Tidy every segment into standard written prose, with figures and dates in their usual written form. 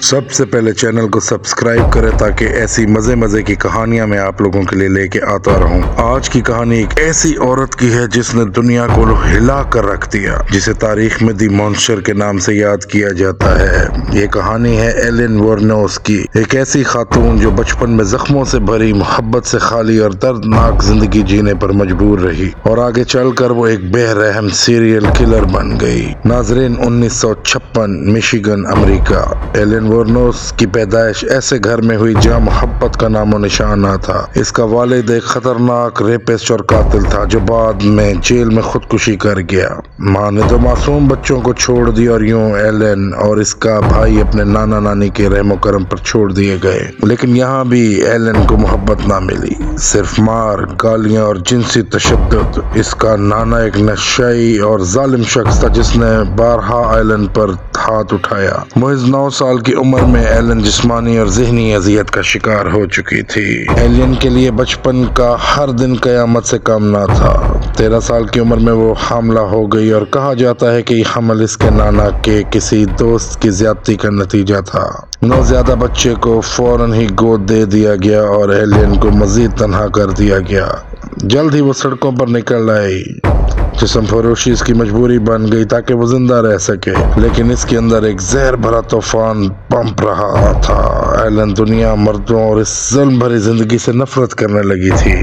سب سے پہلے چینل کو سبسکرائب کریں تاکہ ایسی مزے کی کہانیاں میں آپ لوگوں کے لیے لے کے آتا رہوں۔ آج کی کہانی ایک ایسی عورت کی ہے جس نے دنیا کو ہلا کر رکھ دیا، جسے تاریخ میں دی مانسٹر کے نام سے یاد کیا جاتا ہے۔ یہ کہانی ہے ایلن وورنوس کی، ایک ایسی خاتون جو بچپن میں زخموں سے بھری، محبت سے خالی اور دردناک زندگی جینے پر مجبور رہی، اور آگے چل کر وہ ایک بے رحم سیریل کلر بن گئی۔ ناظرین، 1956 میشیگن، امریکہ۔ ایلن وورنوس کی پیدائش ایسے گھر میں ہوئی جہاں محبت کا نام و نشان نہ تھا۔ اس کا والد ایک خطرناک ریپسٹ اور قاتل تھا جو بعد میں جیل میں خودکشی کر گیا۔ ماں نے دو معصوم بچوں کو چھوڑ دیا، اور یوں ایلن اور اس کا بھائی اپنے نانا نانی کے رحم و کرم پر چھوڑ دیے گئے۔ لیکن یہاں بھی ایلن کو محبت نہ ملی، صرف مار، گالیاں اور جنسی تشدد۔ اس کا نانا ایک نشئی اور ظالم شخص تھا جس نے بارہا ایلن پر ہاتھ اٹھایا۔ محض 9 سال کی عمر میں ایلن جسمانی اور ذہنی اذیت کا شکار ہو چکی تھی۔ ایلن کے لیے بچپن کا ہر دن قیامت سے کم نہ تھا۔ 13 سال کی عمر میں وہ حاملہ ہو گئی، اور کہا جاتا ہے کہ یہ حمل اس کے نانا کے کسی دوست کی زیادتی کا نتیجہ تھا۔ نوزائیدہ بچے کو فوراً ہی گود دے دیا گیا اور ایلن کو مزید تنہا کر دیا گیا۔ جلد ہی وہ سڑکوں پر نکل آئی۔ جسم فروشی اس کی مجبوری بن گئی تاکہ وہ زندہ رہ سکے، لیکن اس کے اندر ایک زہر بھرا طوفان پنپ رہا تھا۔ ایلن دنیا، مردوں اور اس ظلم بھری زندگی سے نفرت کرنے لگی تھی۔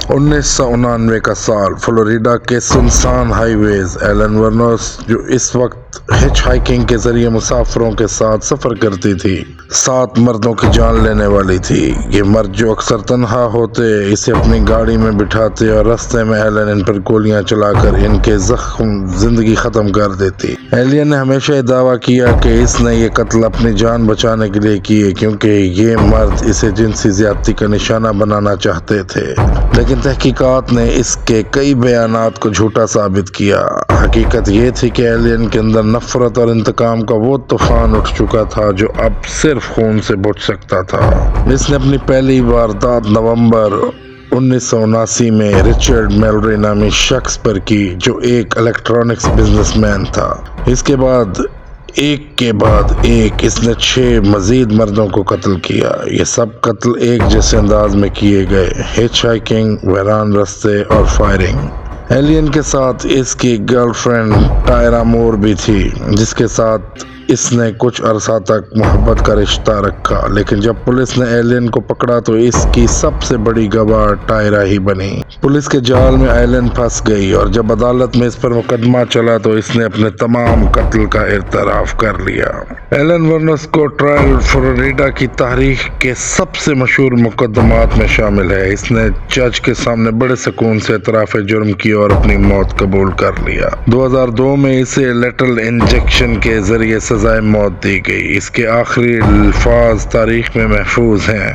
1999 کا سال، فلوریڈا کے سنسان ہائی ویز۔ ایلن وورنوس، جو اس وقت ہچ ہائکنگ کے ذریعے مسافروں کے ساتھ سفر کرتی تھی، 7 مردوں کی جان لینے والی تھی۔ یہ مرد جو اکثر تنہا ہوتے، اسے اپنی گاڑی میں بٹھاتے اور راستے میں ایلن ان پر گولیاں چلا کر ان کے زندگی ختم کر دیتی۔ ایلن نے ہمیشہ یہ دعویٰ کیا کہ اس نے یہ قتل اپنی جان بچانے کے لیے کیے، کیونکہ یہ مرد اسے جنسی زیادتی کا نشانہ بنانا چاہتے تھے۔ لیکن تحقیقات نے اس کے کئی بیانات کو جھوٹا ثابت کیا۔ حقیقت یہ تھی کہ ایلن کے اندر نفرت اور انتقام کا وہ طوفان اٹھ چکا تھا جو اب صرف خون سے بجھ سکتا تھا۔ اس نے اپنی پہلی واردات نومبر 1979 میں رچرڈ میلری نامی شخص پر کی، جو ایک الیکٹرانکس بزنس مین تھا۔ اس کے بعد ایک اس نے 6 مزید مردوں کو قتل کیا۔ یہ سب قتل ایک جیسے انداز میں کیے گئے، ہچ ہائکنگ، ویران راستے اور فائرنگ۔ ایلن کے ساتھ اس کی گرل فرینڈ ٹائرا مور بھی تھی، جس کے ساتھ اس نے کچھ عرصہ تک محبت کا رشتہ رکھا، لیکن جب پولیس نے ایلن کو پکڑا تو اس کی سب سے بڑی گواہ ٹائرا ہی بنی۔ پولیس کے جال میں ایلن پھنس گئی، اور جب عدالت میں اس پر مقدمہ چلا تو اس نے اپنے تمام قتل کا اعتراف کر لیا۔ ایلن وورنوس کو ٹرائل فلوریڈا کی تاریخ کے سب سے مشہور مقدمات میں شامل ہے۔ اس نے جج کے سامنے بڑے سکون سے اعتراف جرم کیا اور اپنی موت قبول کر لیا۔ 2002 میں اسے لیٹل انجیکشن کے ذریعے سزائے موت دی گئی۔ اس کے آخری الفاظ تاریخ میں محفوظ ہیں: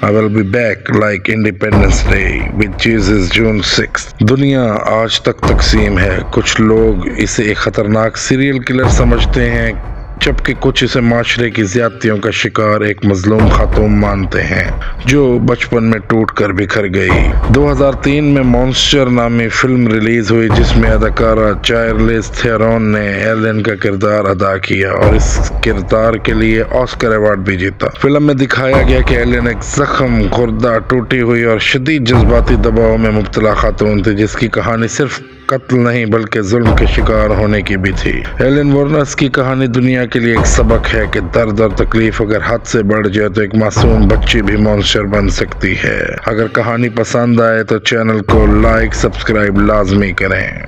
I will be back like Independence Day with Jesus June 6th۔ دنیا آج تک تقسیم ہے۔ کچھ لوگ اسے ایک خطرناک سیریل کلر سمجھتے ہیں، جبکہ کچھ اسے معاشرے کی زیادتیوں کا شکار ایک مظلوم خاتون مانتے ہیں جو بچپن میں ٹوٹ کر بکھر گئی۔ 2003 میں مانسٹر نامی فلم ریلیز ہوئی، جس میں اداکارہ چارلیز تھیرون نے ایلن کا کردار ادا کیا اور اس کردار کے لیے آسکر ایوارڈ بھی جیتا۔ فلم میں دکھایا گیا کہ ایلن ایک زخم خوردہ، ٹوٹی ہوئی اور شدید جذباتی دباؤ میں مبتلا خاتون تھی، جس کی کہانی صرف قتل نہیں بلکہ ظلم کے شکار ہونے کی بھی تھی۔ ایلن وورنوس کی کہانی دنیا کے لیے ایک سبق ہے کہ درد اور تکلیف اگر حد سے بڑھ جائے تو ایک معصوم بچی بھی مانسٹر بن سکتی ہے۔ اگر کہانی پسند آئے تو چینل کو لائک، سبسکرائب لازمی کریں۔